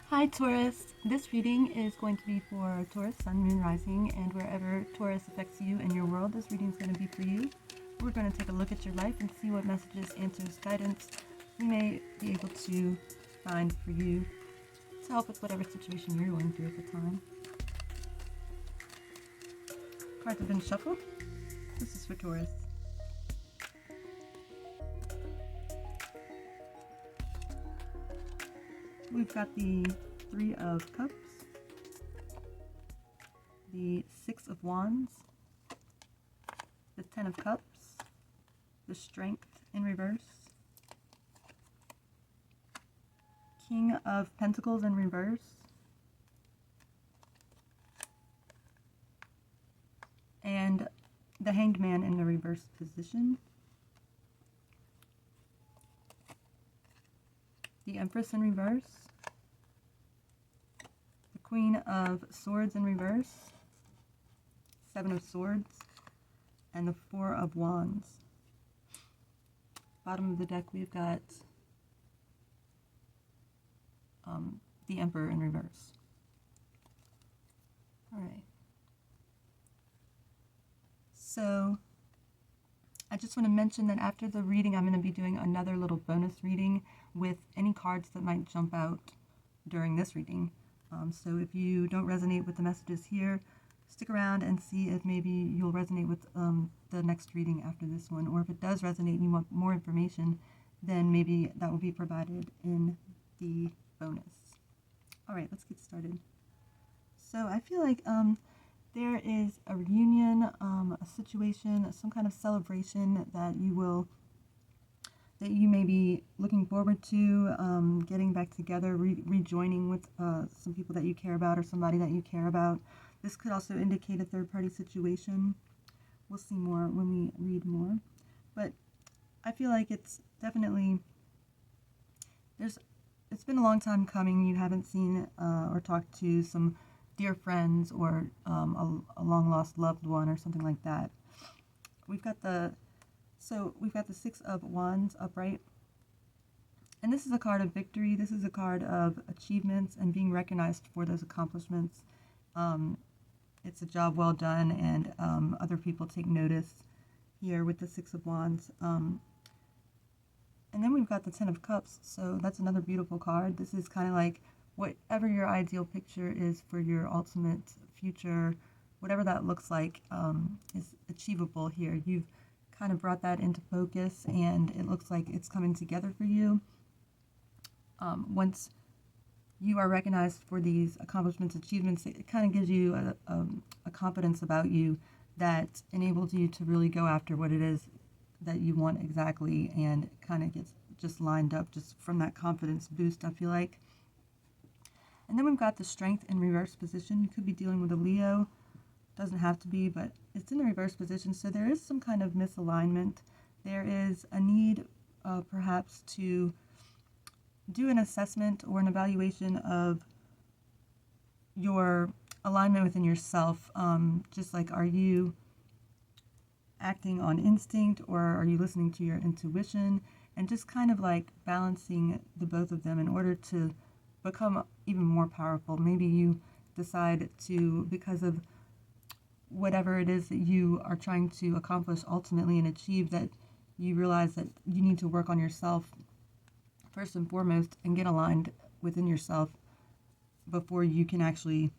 Hi Taurus, this reading is going to be for Taurus, Sun, Moon, Rising, and wherever Taurus affects you in your world, this reading is going to be for you. We're going to take a look at your life and see what messages, answers, guidance we may be able to find for you to help with whatever situation you're going through at the time. Cards have been shuffled. This is for Taurus. We've got the Three of Cups, the Six of Wands, the Ten of Cups, the Strength in reverse, King of Pentacles in reverse, and the Hanged Man in the reverse position, the Empress in reverse, the Queen of Swords in reverse, Seven of Swords, and the Four of Wands. Bottom of the deck, we've got the Emperor in reverse. All right. So I just want to mention that after the reading, I'm going to be doing another little bonus reading with any cards that might jump out during this reading. So if you don't resonate with the messages here, stick around and see if maybe you'll resonate with the next reading after this one. Or if it does resonate and you want more information, then maybe that will be provided in the bonus. All right, let's get started. So I feel like there is a reunion, a situation, some kind of celebration that you may be looking forward to, getting back together, rejoining with some people that you care about or somebody that you care about. This could also indicate a third-party situation. We'll see more when we read more. But I feel like it's definitely, it's been a long time coming. You haven't seen or talked to some dear friends or a long-lost loved one or something like that. We've got the Six of Wands upright. And this is a card of victory. This is a card of achievements and being recognized for those accomplishments. It's a job well done, and other people take notice here with the Six of Wands. And then we've got the Ten of Cups, so that's another beautiful card. This is kind of like whatever your ideal picture is for your ultimate future, whatever that looks like, is achievable here. You've kind of brought that into focus, and it looks like it's coming together for you. Once you are recognized for these accomplishments, achievements, it kind of gives you a confidence about you that enables you to really go after what it is that you want exactly, and kind of gets just lined up just from that confidence boost, I feel like. And then we've got the Strength in reverse position. You could be dealing with a Leo. Doesn't have to be, but it's in the reverse position, so there is some kind of misalignment. There is a need perhaps to do an assessment or an evaluation of your alignment within yourself. Just like, are you acting on instinct, or are you listening to your intuition? And just kind of like balancing the both of them in order to become even more powerful. Maybe you decide to, because of whatever it is that you are trying to accomplish ultimately and achieve, that you realize that you need to work on yourself first and foremost and get aligned within yourself before you can actually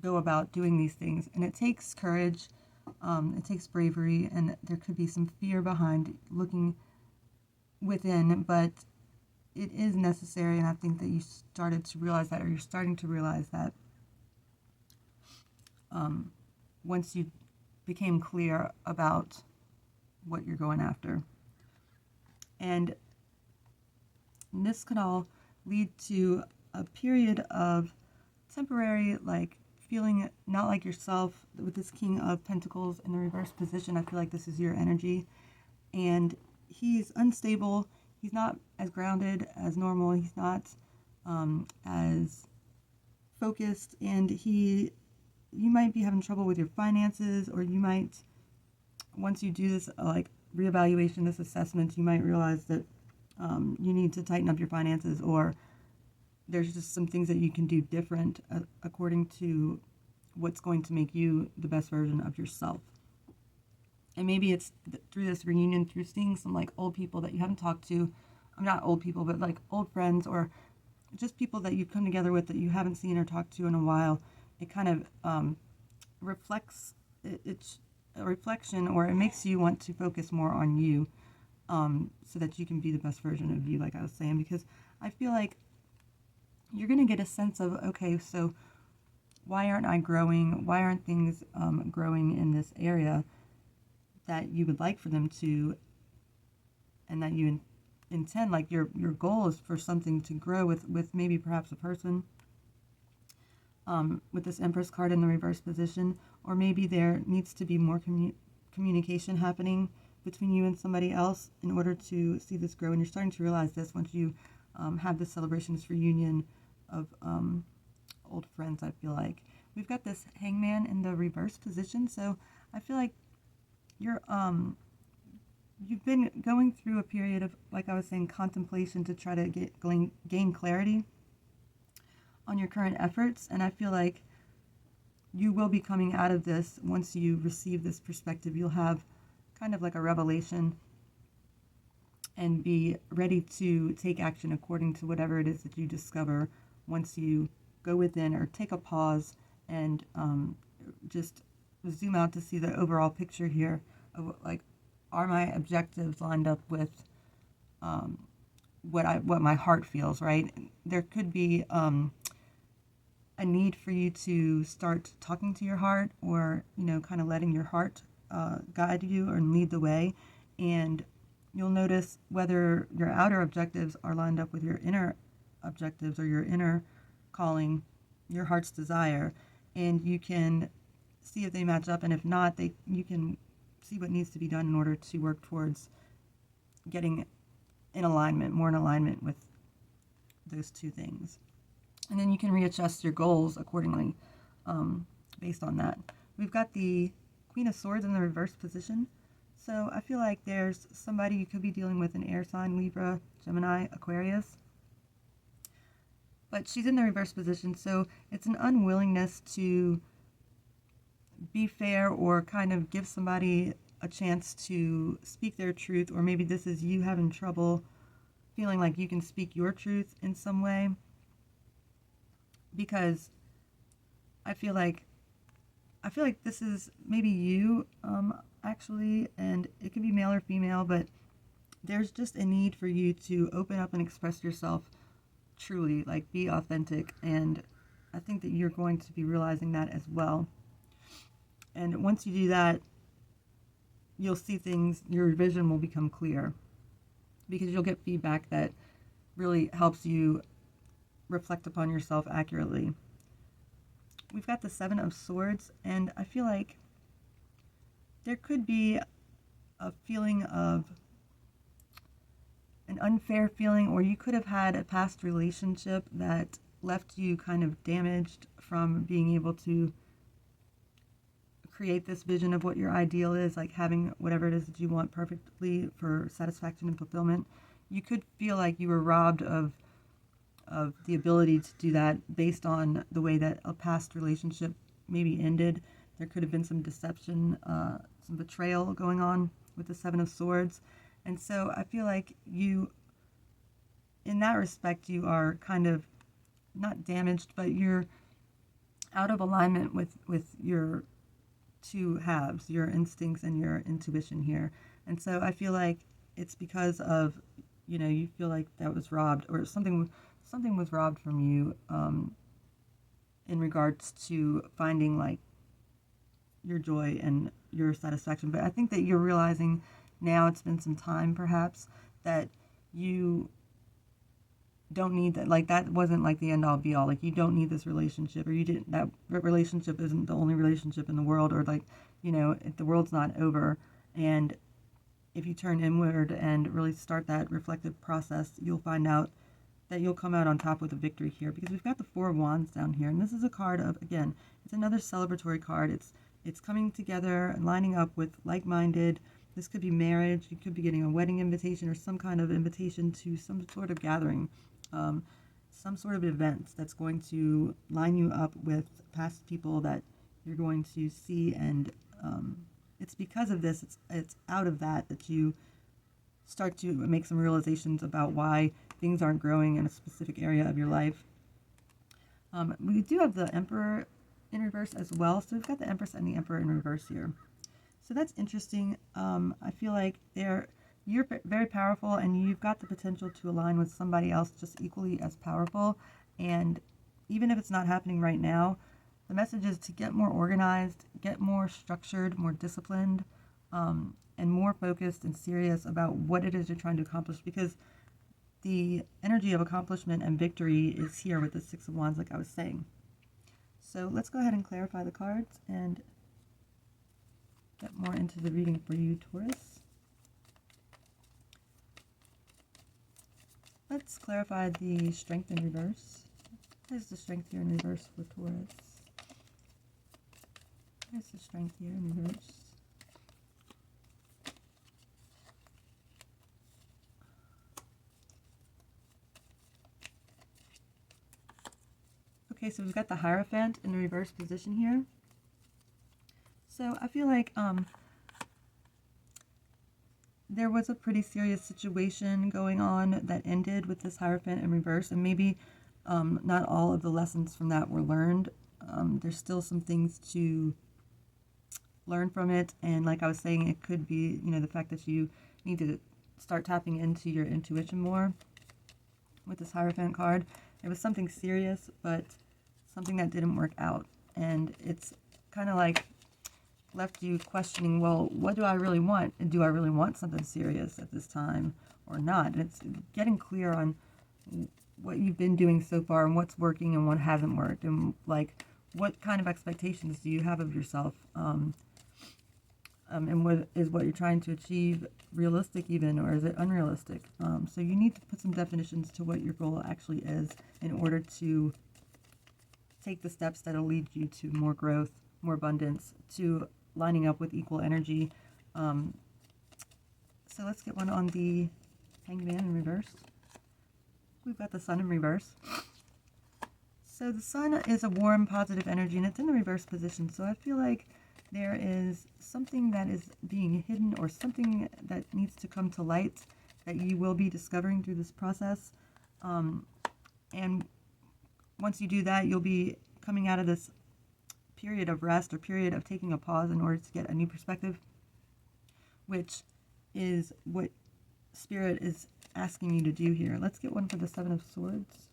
go about doing these things. And it takes courage, it takes bravery, and there could be some fear behind looking within, but it is necessary. And I think that you started to realize that, or you're starting to realize that once you became clear about what you're going after. And this could all lead to a period of temporary, like, feeling not like yourself. With this King of Pentacles in the reverse position, I feel like this is your energy. And he's unstable. He's not as grounded as normal. He's not as focused. And you might be having trouble with your finances, or you might, once you do this like reevaluation, this assessment, you might realize that you need to tighten up your finances, or there's just some things that you can do different according to what's going to make you the best version of yourself. And maybe it's through this reunion, through seeing some like old people that you haven't talked to. I'm not old people, but like old friends or just people that you've come together with that you haven't seen or talked to in a while. It kind of reflects, it's a reflection, or it makes you want to focus more on you, so that you can be the best version of you, like I was saying, because I feel like you're going to get a sense of, okay, so why aren't I growing? Why aren't things growing in this area that you would like for them to, and that you intend, like your goal is for something to grow with maybe perhaps a person, with this Empress card in the reverse position, or maybe there needs to be more communication happening between you and somebody else in order to see this grow. And you're starting to realize this once you have this celebration, this reunion of old friends. I feel like we've got this Hangman in the reverse position, so I feel like you've been going through a period of, like I was saying, contemplation to try to gain clarity on your current efforts, and I feel like you will be coming out of this. Once you receive this perspective, you'll have kind of like a revelation and be ready to take action according to whatever it is that you discover once you go within or take a pause and just zoom out to see the overall picture here of, like, are my objectives lined up with what my heart feels, right? There could be a need for you to start talking to your heart, or kind of letting your heart guide you or lead the way, and you'll notice whether your outer objectives are lined up with your inner objectives or your inner calling, your heart's desire, and you can see if they match up, and if not, you can see what needs to be done in order to work towards getting more in alignment with those two things. And then you can readjust your goals accordingly, based on that. We've got the Queen of Swords in the reverse position. So I feel like there's somebody you could be dealing with, an air sign, Libra, Gemini, Aquarius. But she's in the reverse position, so it's an unwillingness to be fair or kind of give somebody a chance to speak their truth, or maybe this is you having trouble feeling like you can speak your truth in some way. Because I feel like this is maybe you, actually, and it could be male or female, but there's just a need for you to open up and express yourself truly, like be authentic, and I think that you're going to be realizing that as well. And once you do that, you'll see things, your vision will become clear, because you'll get feedback that really helps you reflect upon yourself accurately. We've got the Seven of Swords, and I feel like there could be a feeling of an unfair feeling, or you could have had a past relationship that left you kind of damaged from being able to create this vision of what your ideal is, like having whatever it is that you want perfectly for satisfaction and fulfillment. You could feel like you were robbed of the ability to do that based on the way that a past relationship maybe ended. There could have been some deception, some betrayal going on with the Seven of Swords. And so I feel like you, in that respect, you are kind of not damaged, but you're out of alignment with your two halves, your instincts and your intuition here. And so I feel like it's because of, you feel like that was robbed, or something was robbed from you, in regards to finding like your joy and your satisfaction. But I think that you're realizing now, it's been some time perhaps, that you don't need that. Like, that wasn't like the end all be all. Like, you don't need this relationship, or that relationship isn't the only relationship in the world, or like, if the world's not over. And if you turn inward and really start that reflective process, you'll find out that you'll come out on top with a victory here, because we've got the Four of Wands down here, and this is a card of, again, it's another celebratory card. It's coming together and lining up with like-minded. This could be marriage. You could be getting a wedding invitation or some kind of invitation to some sort of gathering. some sort of event that's going to line you up with past people that you're going to see, and it's because of this, it's out of that you start to make some realizations about why things aren't growing in a specific area of your life. We do have the Emperor in reverse as well, so we've got the Empress and the Emperor in reverse here. So that's interesting. I feel like you're very powerful, and you've got the potential to align with somebody else just equally as powerful. And even if it's not happening right now, the message is to get more organized, get more structured, more disciplined, and more focused and serious about what it is you're trying to accomplish, because the energy of accomplishment and victory is here with the Six of Wands, like I was saying. So let's go ahead and clarify the cards and get more into the reading for you, Taurus. Let's clarify the Strength in reverse. What is the Strength here in reverse for Taurus? What is the Strength here in reverse? Okay, so we've got the Hierophant in the reverse position here. So I feel like there was a pretty serious situation going on that ended with this Hierophant in reverse, and maybe not all of the lessons from that were learned. There's still some things to learn from it, and like I was saying, it could be, the fact that you need to start tapping into your intuition more with this Hierophant card. It was something serious, but something that didn't work out, and it's kind of like left you questioning, well, what do I really want? And do I really want something serious at this time or not? And it's getting clear on what you've been doing so far and what's working and what hasn't worked, and like what kind of expectations do you have of yourself, and what you're trying to achieve realistic even, or is it unrealistic? So you need to put some definitions to what your goal actually is in order to take the steps that'll lead you to more growth, more abundance, to lining up with equal energy. So let's get one on the Hanged Man in reverse. We've got the Sun in reverse. So the Sun is a warm, positive energy, and it's in the reverse position. So I feel like there is something that is being hidden, or something that needs to come to light that you will be discovering through this process. And once you do that, you'll be coming out of this period of rest, or period of taking a pause in order to get a new perspective, which is what Spirit is asking you to do here. Let's get one for the Seven of Swords.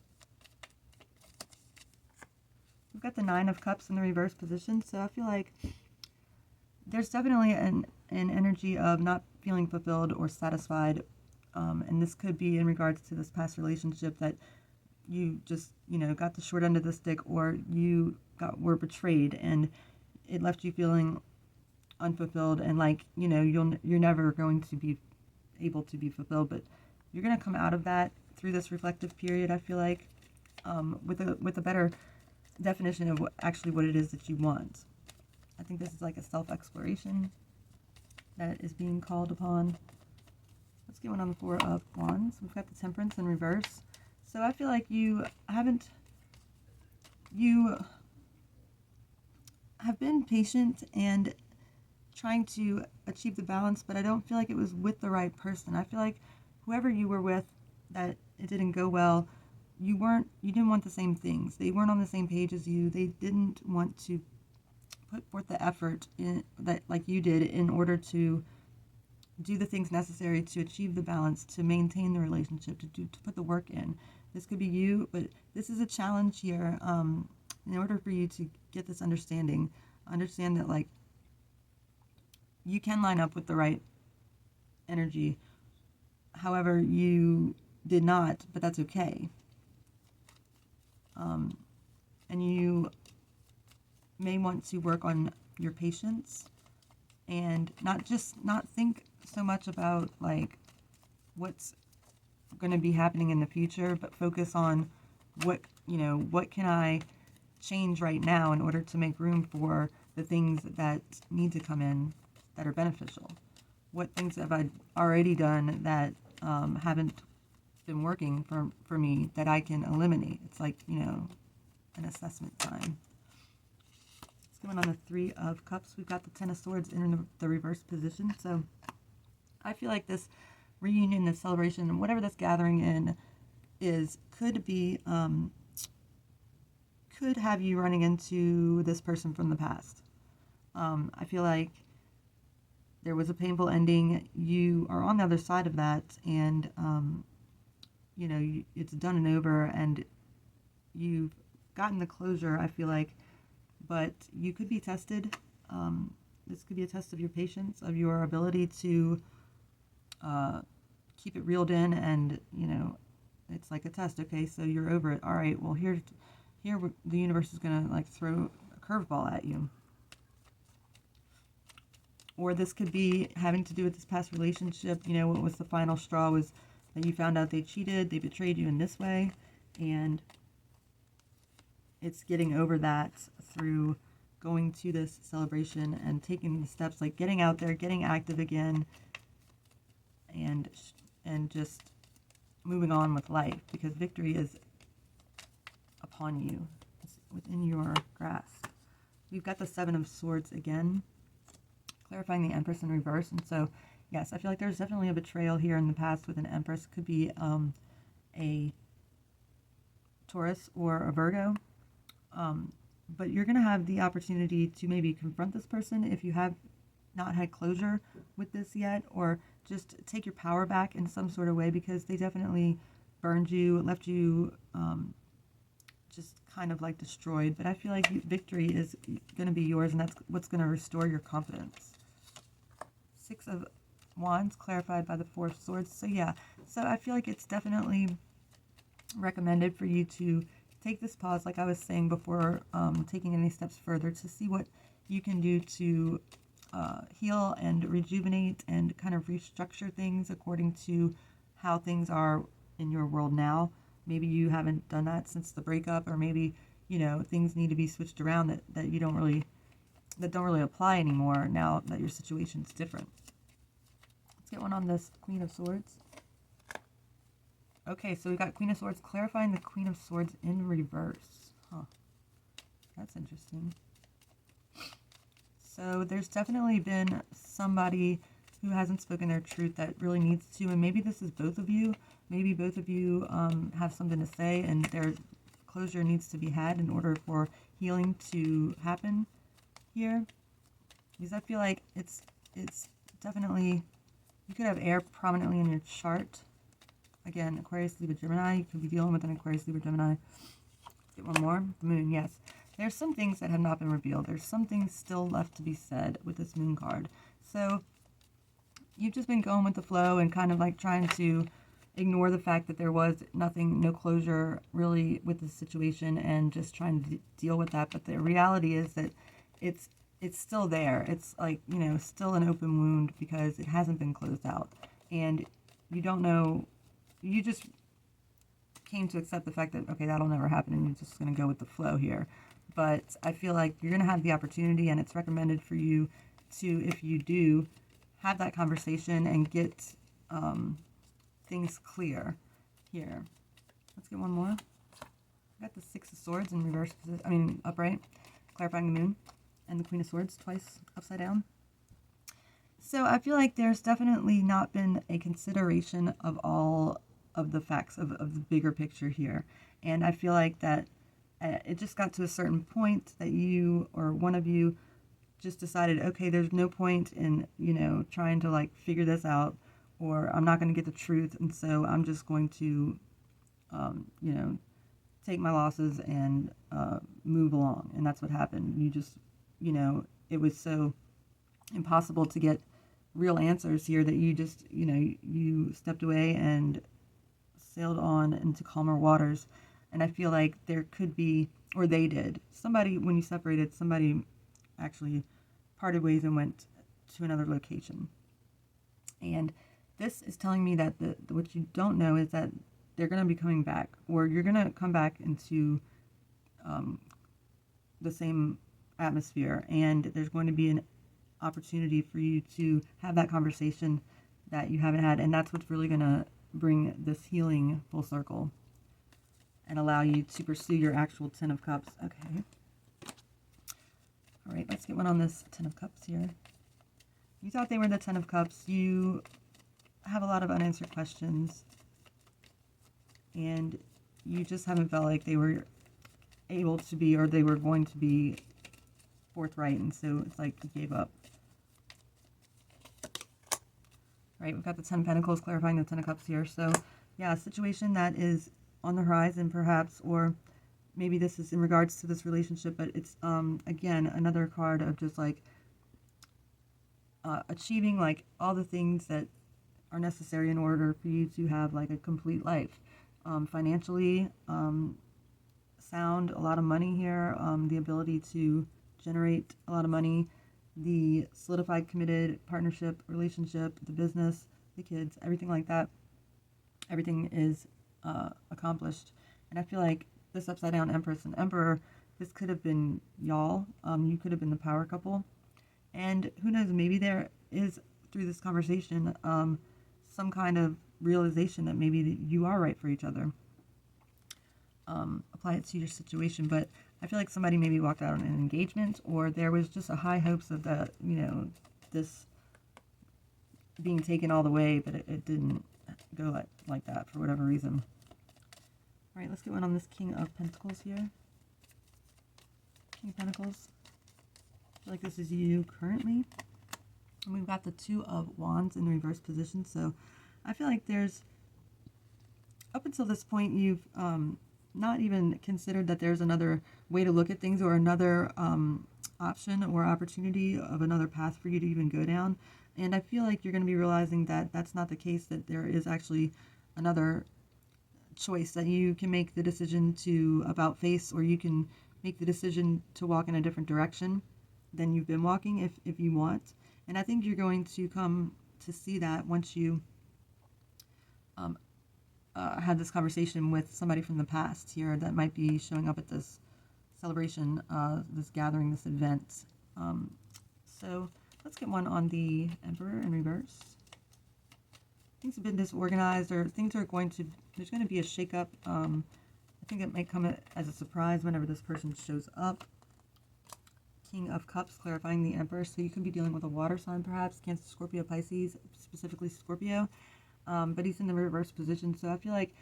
We've got the Nine of Cups in the reverse position, so I feel like there's definitely an energy of not feeling fulfilled or satisfied, and this could be in regards to this past relationship that you just, got the short end of the stick, or you were betrayed, and it left you feeling unfulfilled, and like, you're never going to be able to be fulfilled, but you're going to come out of that through this reflective period, I feel like, with a better definition of what it is that you want. I think this is like a self-exploration that is being called upon. Let's get one on the Four of Wands. We've got the Temperance in reverse. So I feel like you have been patient and trying to achieve the balance, but I don't feel like it was with the right person. I feel like whoever you were with, that it didn't go well, you didn't want the same things. They weren't on the same page as you. They didn't want to put forth the effort in that like you did in order to do the things necessary to achieve the balance, to maintain the relationship, to put the work in. This could be you, but this is a challenge here. In order for you to get this understand that like you can line up with the right energy. However, you did not, but that's okay. And you may want to work on your patience and not think so much about like what's going to be happening in the future, but focus on what can I change right now in order to make room for the things that need to come in that are beneficial. What things have I already done that haven't been working for me that I can eliminate. It's like, an assessment time. Let's go on the Three of Cups. We've got the Ten of Swords in the reverse position. So I feel like this reunion, this celebration, whatever this gathering in is, could have you running into this person from the past. I feel like there was a painful ending. You are on the other side of that, and it's done and over, and you've gotten the closure, I feel like, but you could be tested. This could be a test of your patience, of your ability to keep it reeled in, and it's like a test. Okay, so you're over it. All right, well, here the universe is gonna like throw a curveball at you. Or this could be having to do with this past relationship. What was the final straw was that you found out they cheated, they betrayed you in this way, and it's getting over that through going to this celebration and taking the steps, like getting out there, getting active again, and just moving on with life, because victory is upon you. It's within your grasp. We've got the Seven of Swords again, clarifying the Empress in reverse. And so, yes, I feel like there's definitely a betrayal here in the past with an Empress. Could be a Taurus or a Virgo. But you're going to have the opportunity to maybe confront this person if you have not had closure with this yet, or just take your power back in some sort of way, because they definitely burned you, left you just kind of like destroyed. But I feel like victory is going to be yours, and that's what's going to restore your confidence. Six of Wands, clarified by the Four of Swords. So yeah, so I feel like it's definitely recommended for you to take this pause, like I was saying before, taking any steps further, to see what you can do to heal and rejuvenate and kind of restructure things according to how things are in your world now. Maybe you haven't done that since the breakup, or maybe things need to be switched around that don't really apply anymore now that your situation's different. Let's get one on this Queen of Swords. Okay, so we got Queen of Swords clarifying the Queen of Swords in reverse. That's interesting. So there's definitely been somebody who hasn't spoken their truth that really needs to, and maybe this is both of you. Maybe both of you have something to say, and their closure needs to be had in order for healing to happen here. Because I feel like it's definitely, you could have air prominently in your chart. Again, Aquarius, Libra, Gemini. You could be dealing with an Aquarius, Libra, Gemini. Let's get one more. The Moon, yes. There's some things that have not been revealed. There's some things still left to be said with this Moon card. So you've just been going with the flow and kind of like trying to ignore the fact that there was nothing, no closure really with the situation, and just trying to deal with that. But the reality is that it's still there. It's like, still an open wound because it hasn't been closed out. And you don't know, you just came to accept the fact that, okay, that'll never happen, and you're just going to go with the flow here. But I feel like you're going to have the opportunity, and it's recommended for you to, if you do, have that conversation and get things clear here. Let's get one more. I got the Six of Swords in reverse, upright, clarifying the Moon, and the Queen of Swords twice upside down. So I feel like there's definitely not been a consideration of all of the facts of the bigger picture here. And I feel like that it just got to a certain point that you, or one of you, just decided, okay, there's no point in, trying to like figure this out, or I'm not going to get the truth, and so I'm just going to, take my losses and move along. And that's what happened. You just, it was so impossible to get real answers here that you just, you stepped away and sailed on into calmer waters. And I feel like there could be, or they did, somebody, when you separated, somebody actually parted ways and went to another location. And this is telling me that what you don't know is that they're going to be coming back, or you're going to come back into the same atmosphere, and there's going to be an opportunity for you to have that conversation that you haven't had, and that's what's really going to bring this healing full circle and allow you to pursue your actual Ten of Cups. Okay. All right, let's get one on this Ten of Cups here. You thought they were the Ten of Cups. You have a lot of unanswered questions, and you just haven't felt like they were able to be, or they were going to be forthright, and so it's like you gave up. Right, we've got the Ten of Pentacles clarifying the Ten of Cups here. So yeah, a situation that is on the horizon perhaps, or maybe this is in regards to this relationship, but it's again another card of just like achieving like all the things that are necessary in order for you to have like a complete life. Financially sound, a lot of money here, the ability to generate a lot of money, the solidified committed partnership, relationship, the business, the kids, everything like that. Everything is accomplished. And I feel like this upside down Empress and Emperor, this could have been y'all. You could have been the power couple. And who knows, maybe there is, through this conversation, some kind of realization that maybe that you are right for each other. Apply it to your situation. But I feel like somebody maybe walked out on an engagement, or there was just a high hopes of that, you know, this being taken all the way, but it didn't go like that for whatever reason. All right, let's get one on this King of Pentacles here. King of Pentacles. I feel like this is you currently. And we've got the Two of Wands in the reverse position. So I feel like there's, up until this point, you've not even considered that there's another way to look at things, or another option or opportunity of another path for you to even go down. And I feel like you're going to be realizing that that's not the case, that there is actually another choice, that you can make the decision to about face, or you can make the decision to walk in a different direction than you've been walking if you want. And I think you're going to come to see that once you had this conversation with somebody from the past here that might be showing up at this celebration, this gathering, this event. So let's get one on the Emperor in reverse. Things have been disorganized, or things are going to, there's going to be a shakeup. I think it might come as a surprise whenever this person shows up. King of Cups clarifying the Emperor. So you could be dealing with a water sign perhaps, Cancer, Scorpio, Pisces, specifically Scorpio. But he's in the reverse position. So I feel like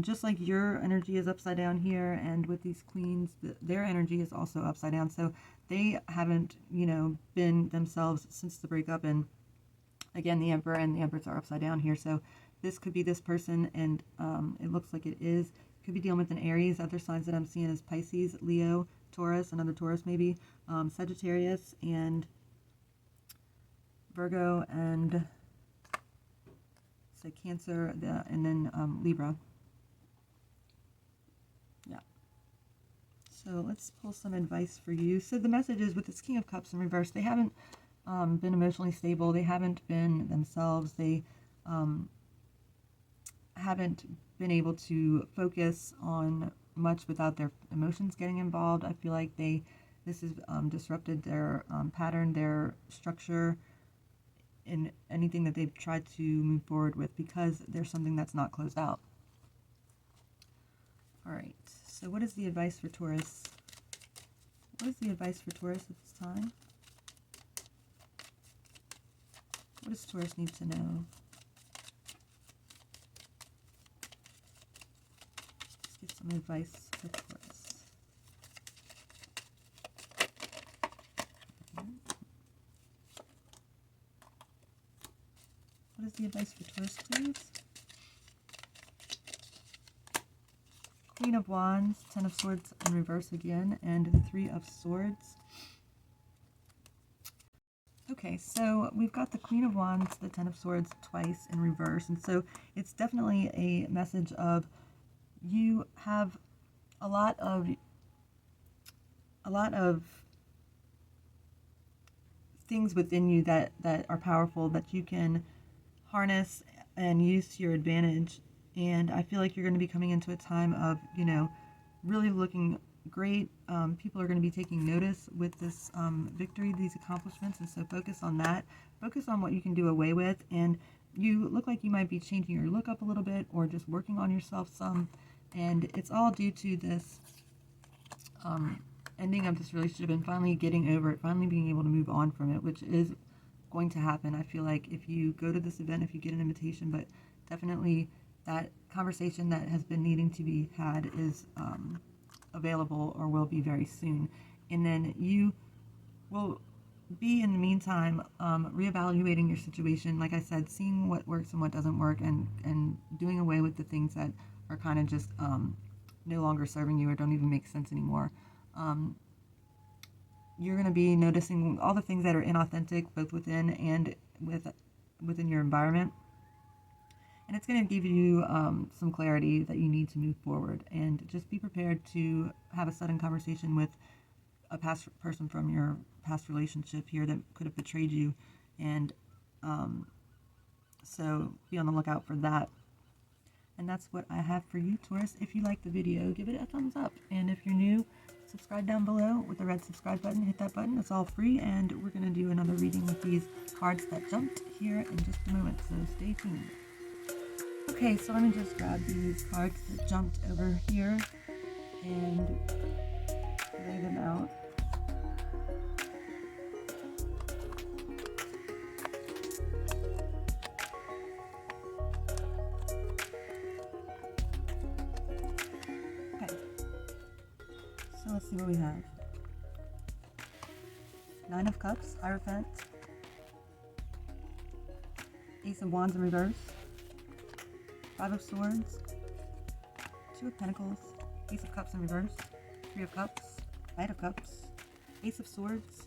just like your energy is upside down here, and with these queens, their energy is also upside down. So they haven't, you know, been themselves since the breakup. And again, the Emperor and the Empress are upside down here. So this could be this person, and it looks like it is. Could be dealing with an Aries. Other signs that I'm seeing is Pisces, Leo, Taurus, another Taurus maybe, Sagittarius, and Virgo, and so Cancer, and then Libra. Yeah. So let's pull some advice for you. So the message is, with this King of Cups in reverse, they haven't been emotionally stable. They haven't been themselves. They haven't been able to focus on much without their emotions getting involved. I feel like this has disrupted their pattern, their structure, in anything that they've tried to move forward with, because there's something that's not closed out. All right, so what is the advice for Taurus? What is the advice for Taurus at this time? What does Taurus need to know? Let's get some advice for Taurus. What is the advice for Taurus, please? Queen of Wands, Ten of Swords in reverse again, and the Three of Swords. Okay, so we've got the Queen of Wands, the Ten of Swords twice in reverse, and so it's definitely a message of you have a lot of things within you that are powerful, that you can harness and use to your advantage. And I feel like you're going to be coming into a time of, you know, really looking great. People are going to be taking notice with this victory, these accomplishments, and so focus on that. Focus on what you can do away with, and you look like you might be changing your look up a little bit or just working on yourself some, and it's all due to this ending of this relationship and finally getting over it, finally being able to move on from it, which is going to happen. I feel like if you go to this event, if you get an invitation, but definitely that conversation that has been needing to be had is available or will be very soon. And then you will be, in the meantime, reevaluating your situation, like I said, seeing what works and what doesn't work, and doing away with the things that are kind of just no longer serving you or don't even make sense anymore. You're going to be noticing all the things that are inauthentic, both within and within your environment. And it's going to give you some clarity that you need to move forward. And just be prepared to have a sudden conversation with a past person from your past relationship here that could have betrayed you. And so be on the lookout for that. And that's what I have for you, Taurus. If you like the video, give it a thumbs up. And if you're new, subscribe down below with the red subscribe button. Hit that button. It's all free. And we're going to do another reading with these cards that jumped here in just a moment. So stay tuned. Okay, so let me just grab these cards that jumped over here and lay them out. Okay, so let's see what we have. Nine of Cups, Hierophant, Ace of Wands in reverse, Five of Swords, Two of Pentacles, Ace of Cups in reverse, Three of Cups, Knight of Cups, Ace of Swords,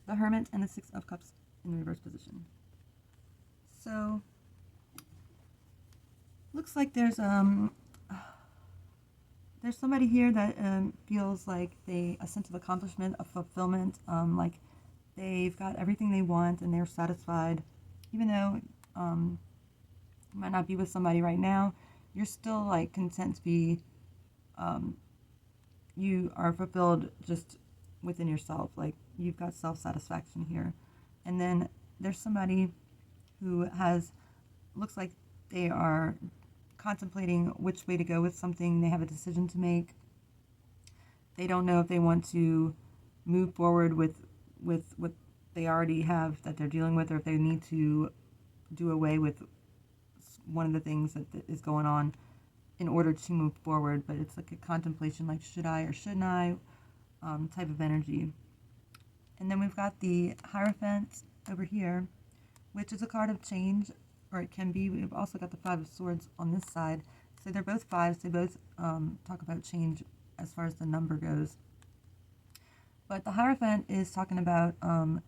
the Hermit, and the Six of Cups in the reverse position. So, looks like there's somebody here that feels like a sense of accomplishment, of fulfillment, like they've got everything they want and they're satisfied, even though you might not be with somebody right now. You're still like content to be, you are fulfilled just within yourself. Like you've got self-satisfaction here. And then there's somebody who looks like they are contemplating which way to go with something. They have a decision to make. They don't know if they want to move forward with what they already have that they're dealing with, or if they need to do away with one of the things that is going on in order to move forward. But it's like a contemplation, like should I or shouldn't I type of energy. And then we've got the Hierophant over here, which is a card of change, or it can be. We've also got the Five of Swords on this side. So they're both fives. They both talk about change as far as the number goes. But the Hierophant is talking about,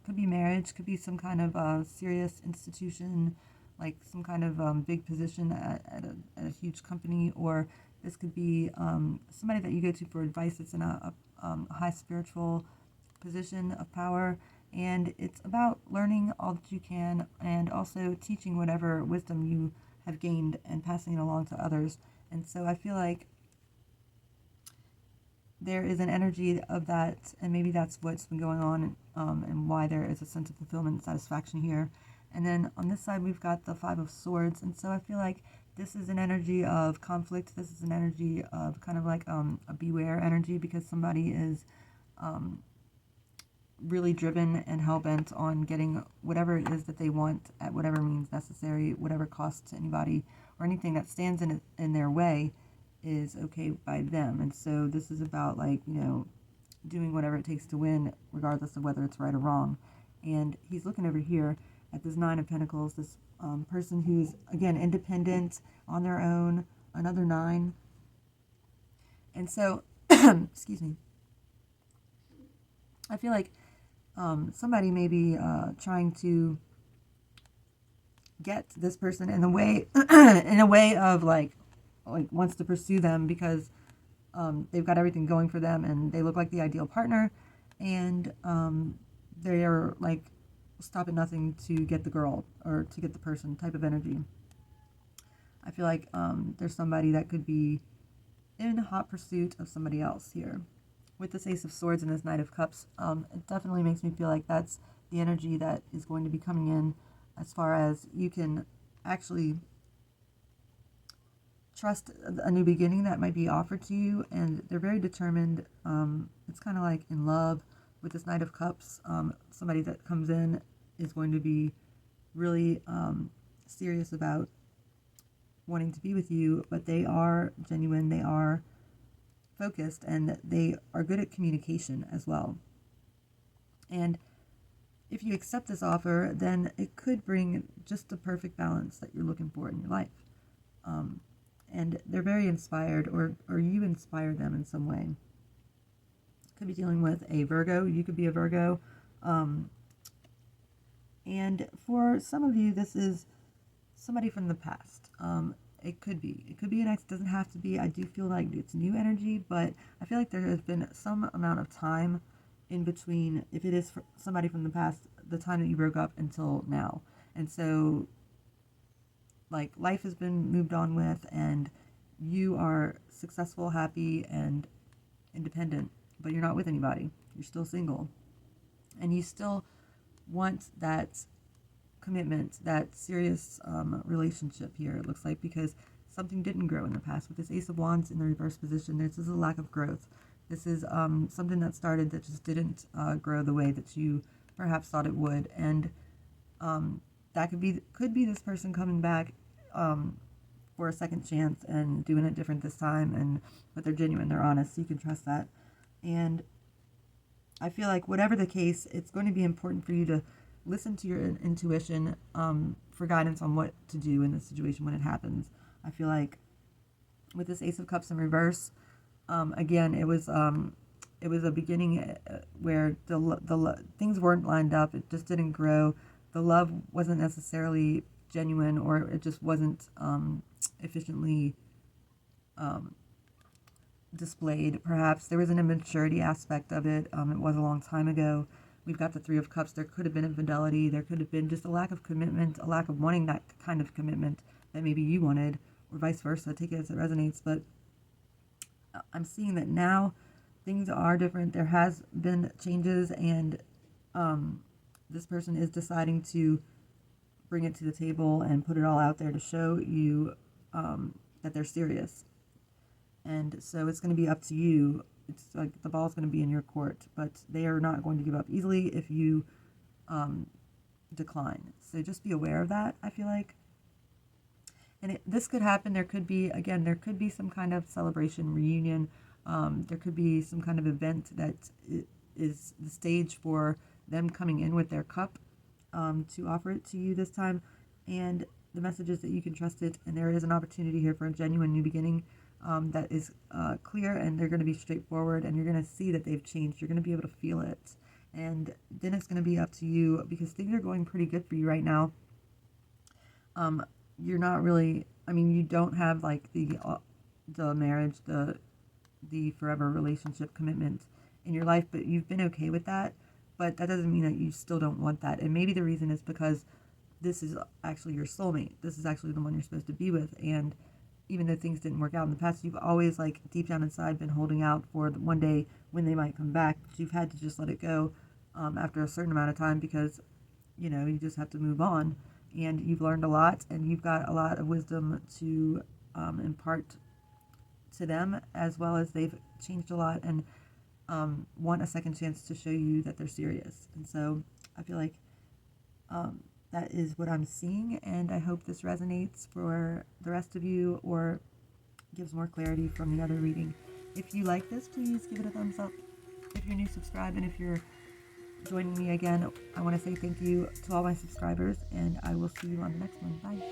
could be marriage, could be some kind of serious institution, like some kind of big position at a huge company, or this could be somebody that you go to for advice that's in a high spiritual position of power. And it's about learning all that you can and also teaching whatever wisdom you have gained and passing it along to others. And so I feel like there is an energy of that, and maybe that's what's been going on, and why there is a sense of fulfillment and satisfaction here. And then on this side, we've got the Five of Swords. And so I feel like this is an energy of conflict. This is an energy of kind of like a beware energy, because somebody is really driven and hell-bent on getting whatever it is that they want at whatever means necessary, whatever cost to anybody, or anything that stands in their way is okay by them. And so this is about, like, you know, doing whatever it takes to win, regardless of whether it's right or wrong. And he's looking over here at this Nine of Pentacles, this person who's, again, independent, on their own, another nine. And so, excuse me, I feel like somebody may be trying to get this person in the way, in a way of like wants to pursue them because they've got everything going for them and they look like the ideal partner, and they are like stop at nothing to get the girl or to get the person type of energy. I feel like there's somebody that could be in hot pursuit of somebody else here. With this Ace of Swords and this Knight of Cups, it definitely makes me feel like that's the energy that is going to be coming in as far as you can actually trust a new beginning that might be offered to you, and they're very determined. It's kind of like in love with this Knight of Cups. Somebody that comes in is going to be really serious about wanting to be with you, but they are genuine, they are focused, and they are good at communication as well. And if you accept this offer, then it could bring just the perfect balance that you're looking for in your life. And they're very inspired, or you inspire them in some way. Could be dealing with a Virgo. You could be a Virgo. And for some of you, this is somebody from the past. It could be an ex. It doesn't have to be. I do feel like it's new energy, but I feel like there has been some amount of time in between, if it is for somebody from the past, the time that you broke up until now. And so, like, life has been moved on with, and you are successful, happy, and independent, but you're not with anybody. You're still single. And you still want that commitment, that serious relationship here, it looks like, because something didn't grow in the past. With this Ace of Wands in the reverse position, this is a lack of growth. This is something that started that just didn't grow the way that you perhaps thought it would. And that could be this person coming back for a second chance and doing it different this time, but they're genuine, they're honest, so you can trust that. And I feel like whatever the case, it's going to be important for you to listen to your intuition for guidance on what to do in this situation when it happens. I feel like with this Ace of Cups in reverse, again, it was a beginning where the things weren't lined up. It just didn't grow. The love wasn't necessarily genuine, or it just wasn't efficiently displayed. Perhaps there was an immaturity aspect of it. It was a long time ago. We've got the Three of Cups. There could have been infidelity. There could have been just a lack of commitment, a lack of wanting that kind of commitment that maybe you wanted, or vice versa. Take it as it resonates. But I'm seeing that now things are different. There has been changes, and this person is deciding to bring it to the table and put it all out there to show you that they're serious. And so it's going to be up to you. It's like the ball's going to be in your court, but they are not going to give up easily if you decline. So just be aware of that, I feel like. And this could happen. There could be some kind of celebration, reunion. There could be some kind of event that is the stage for them coming in with their cup to offer it to you this time. And the message is that you can trust it, and there is an opportunity here for a genuine new beginning that is clear, and they're going to be straightforward, and you're going to see that they've changed. You're going to be able to feel it. And then it's going to be up to you, because things are going pretty good for you right now. You're not really, you don't have like the marriage, the forever relationship commitment in your life, but you've been okay with that. But that doesn't mean that you still don't want that. And maybe the reason is because this is actually your soulmate. This is actually the one you're supposed to be with. And even though things didn't work out in the past, you've always, like, deep down inside been holding out for one day when they might come back. But you've had to just let it go after a certain amount of time, because, you just have to move on. And you've learned a lot, and you've got a lot of wisdom to impart to them, as well as they've changed a lot and want a second chance to show you that they're serious. And so I feel like that is what I'm seeing, and I hope this resonates for the rest of you, or gives more clarity from the other reading. If you like this, please give it a thumbs up. If you're new, subscribe, and if you're joining me again, I want to say thank you to all my subscribers, and I will see you on the next one. Bye.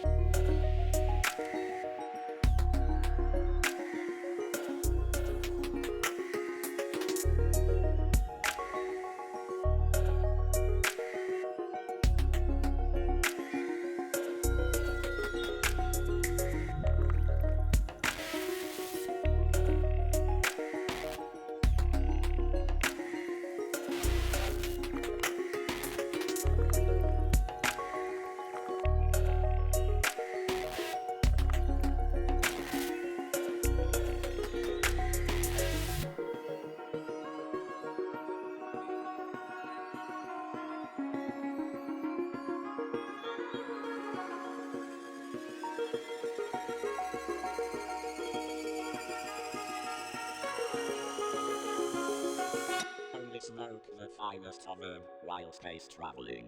finest of them while space traveling.